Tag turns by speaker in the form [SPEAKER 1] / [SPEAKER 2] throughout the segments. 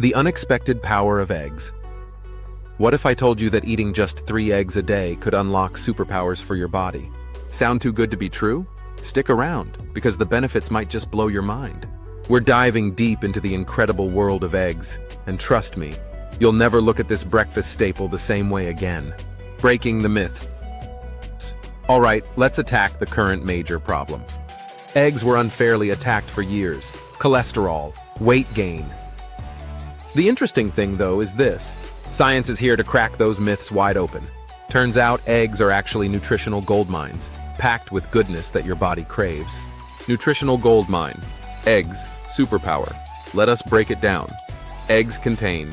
[SPEAKER 1] The unexpected power of eggs. What if I told you that eating just 3 eggs a day could unlock superpowers for your body? Sound too good to be true? Stick around, because the benefits might just blow your mind. We're diving deep into the incredible world of eggs, and trust me, you'll never look at this breakfast staple the same way again. Breaking the myths. Alright, let's attack the current major problem. Eggs were unfairly attacked for years. Cholesterol, weight gain. The interesting thing, though, is this. Science is here to crack those myths wide open. Turns out eggs are actually nutritional gold mines, packed with goodness that your body craves. Nutritional gold mine. Eggs, superpower. Let us break it down. Eggs contain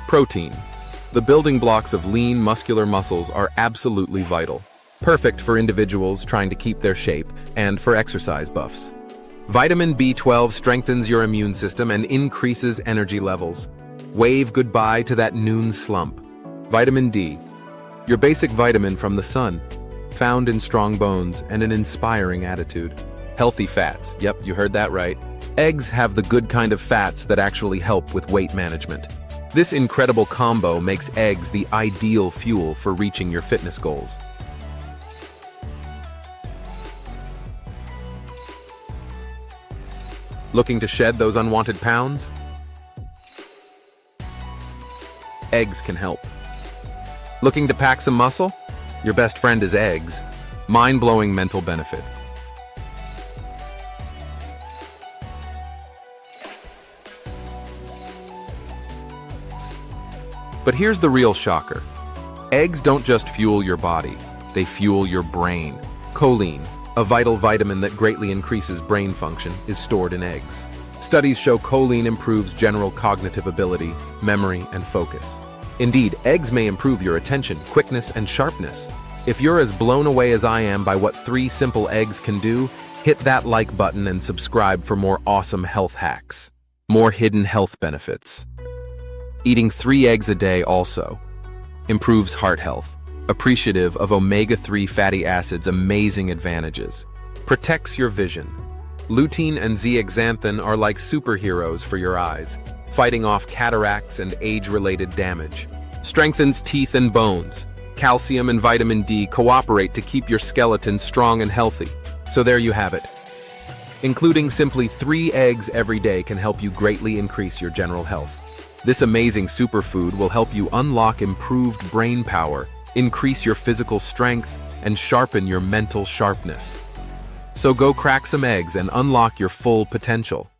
[SPEAKER 1] protein. The building blocks of lean, muscular muscles are absolutely vital. Perfect for individuals trying to keep their shape and for exercise buffs. Vitamin B12 strengthens your immune system and increases energy levels. Wave goodbye to that noon slump. Vitamin D, your basic vitamin from the sun, found in strong bones and an inspiring attitude. Healthy fats, yep, you heard that right. Eggs have the good kind of fats that actually help with weight management. This incredible combo makes eggs the ideal fuel for reaching your fitness goals. Looking to shed those unwanted pounds? Eggs can help. Looking to pack some muscle? Your best friend is eggs. Mind-blowing mental benefit. But here's the real shocker. Eggs don't just fuel your body, they fuel your brain. Choline, a vital vitamin that greatly increases brain function, is stored in eggs. Studies show choline improves general cognitive ability, memory, and focus. Indeed, eggs may improve your attention, quickness, and sharpness. If you're as blown away as I am by what 3 simple eggs can do, hit that like button and subscribe for more awesome health hacks. More hidden health benefits. Eating 3 eggs a day also improves heart health. Appreciative of omega-3 fatty acids' amazing advantages. Protects your vision. Lutein and zeaxanthin are like superheroes for your eyes, fighting off cataracts and age-related damage. Strengthens teeth and bones. Calcium and vitamin D cooperate to keep your skeleton strong and healthy. So there you have it. Including simply 3 eggs every day can help you greatly increase your general health. This amazing superfood will help you unlock improved brain power, increase your physical strength, and sharpen your mental sharpness. So go crack some eggs and unlock your full potential.